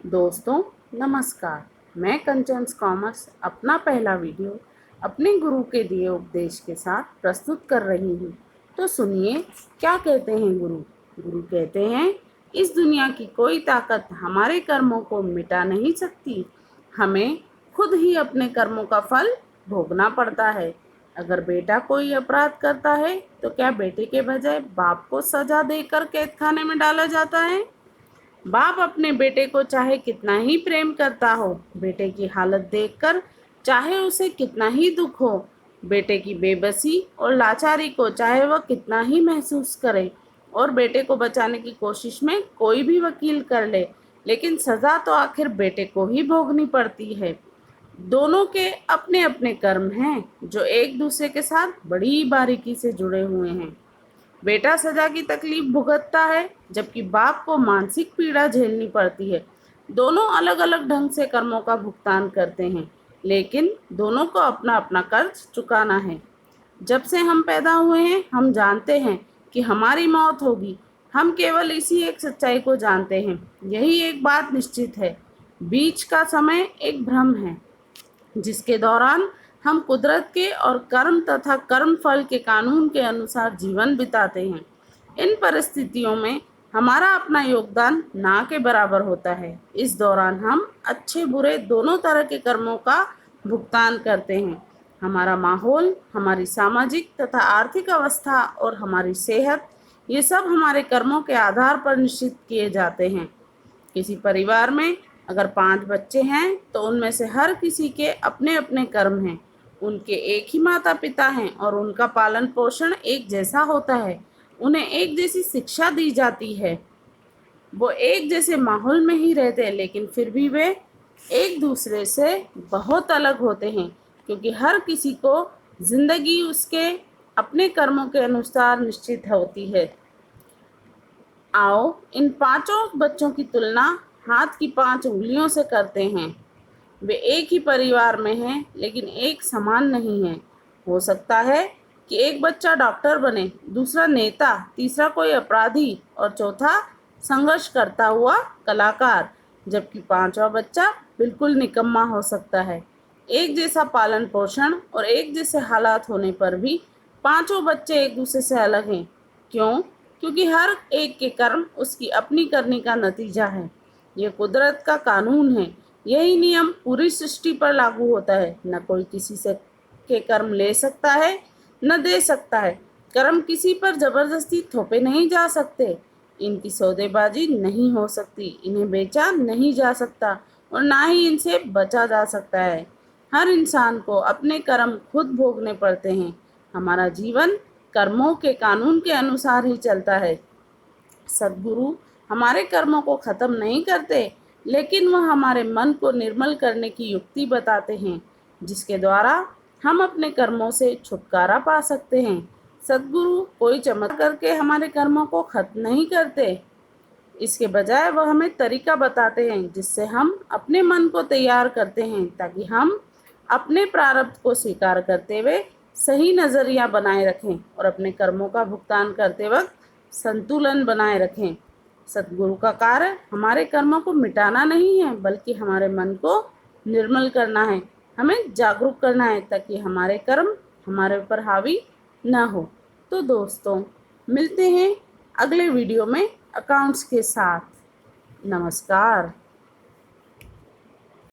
दोस्तों नमस्कार। मैं कंचन्स कॉमर्स अपना पहला वीडियो अपने गुरु के दिए उपदेश के साथ प्रस्तुत कर रही हूँ। तो सुनिए क्या कहते हैं गुरु। गुरु कहते हैं, इस दुनिया की कोई ताकत हमारे कर्मों को मिटा नहीं सकती। हमें खुद ही अपने कर्मों का फल भोगना पड़ता है। अगर बेटा कोई अपराध करता है तो क्या बेटे के बजाय बाप को सजा देकर कैद खाने में डाला जाता है? बाप अपने बेटे को चाहे कितना ही प्रेम करता हो, बेटे की हालत देखकर चाहे उसे कितना ही दुख हो, बेटे की बेबसी और लाचारी को चाहे वह कितना ही महसूस करे और बेटे को बचाने की कोशिश में कोई भी वकील कर ले, लेकिन सजा तो आखिर बेटे को ही भोगनी पड़ती है। दोनों के अपने अपने कर्म हैं जो एक दूसरे के साथ बड़ी बारीकी से जुड़े हुए हैं। बेटा सजा की तकलीफ भुगतता है जबकि बाप को मानसिक पीड़ा झेलनी पड़ती है। दोनों अलग अलग ढंग से कर्मों का भुगतान करते हैं, लेकिन दोनों को अपना अपना कर्ज चुकाना है। जब से हम पैदा हुए हैं हम जानते हैं कि हमारी मौत होगी। हम केवल इसी एक सच्चाई को जानते हैं। यही एक बात निश्चित है, बीच का समय एक भ्रम है जिसके दौरान हम कुदरत के और कर्म तथा कर्म फल के कानून के अनुसार जीवन बिताते हैं। इन परिस्थितियों में हमारा अपना योगदान ना के बराबर होता है। इस दौरान हम अच्छे बुरे दोनों तरह के कर्मों का भुगतान करते हैं। हमारा माहौल, हमारी सामाजिक तथा आर्थिक अवस्था और हमारी सेहत, ये सब हमारे कर्मों के आधार पर निश्चित किए जाते हैं। किसी परिवार में अगर 5 बच्चे हैं तो उनमें से हर किसी के अपने अपने कर्म हैं। उनके एक ही माता पिता हैं और उनका पालन पोषण एक जैसा होता है। उन्हें एक जैसी शिक्षा दी जाती है। वो एक जैसे माहौल में ही रहते हैं, लेकिन फिर भी वे एक दूसरे से बहुत अलग होते हैं, क्योंकि हर किसी को जिंदगी उसके अपने कर्मों के अनुसार निश्चित होती है। आओ इन पांचों बच्चों की तुलना हाथ की 5 उंगलियों से करते हैं। वे एक ही परिवार में हैं, लेकिन एक समान नहीं हैं। हो सकता है कि एक बच्चा डॉक्टर बने, दूसरा नेता, तीसरा कोई अपराधी और चौथा संघर्ष करता हुआ कलाकार, जबकि 5वां बच्चा बिल्कुल निकम्मा हो सकता है। एक जैसा पालन पोषण और एक जैसे हालात होने पर भी पांचों बच्चे एक दूसरे से अलग हैं। क्यों? क्योंकि हर एक के कर्म उसकी अपनी करनी का नतीजा है। ये कुदरत का कानून है। यही नियम पूरी सृष्टि पर लागू होता है। न कोई किसी से के कर्म ले सकता है, न दे सकता है। कर्म किसी पर जबरदस्ती थोपे नहीं जा सकते। इनकी सौदेबाजी नहीं हो सकती। इन्हें बेचा नहीं जा सकता और ना ही इनसे बचा जा सकता है। हर इंसान को अपने कर्म खुद भोगने पड़ते हैं। हमारा जीवन कर्मों के कानून के अनुसार ही चलता है। सद्गुरु हमारे कर्मों को खत्म नहीं करते, लेकिन वह हमारे मन को निर्मल करने की युक्ति बताते हैं, जिसके द्वारा हम अपने कर्मों से छुटकारा पा सकते हैं। सद्गुरु कोई चमत्कार करके हमारे कर्मों को खत्म नहीं करते। इसके बजाय वह हमें तरीका बताते हैं जिससे हम अपने मन को तैयार करते हैं, ताकि हम अपने प्रारब्ध को स्वीकार करते हुए सही नज़रिया बनाए रखें और अपने कर्मों का भुगतान करते वक्त संतुलन बनाए रखें। सद्गुरु का कार्य हमारे कर्मों को मिटाना नहीं है, बल्कि हमारे मन को निर्मल करना है। हमें जागरूक करना है ताकि हमारे कर्म हमारे ऊपर हावी न हो। तो दोस्तों मिलते हैं अगले वीडियो में अकाउंट्स के साथ। नमस्कार।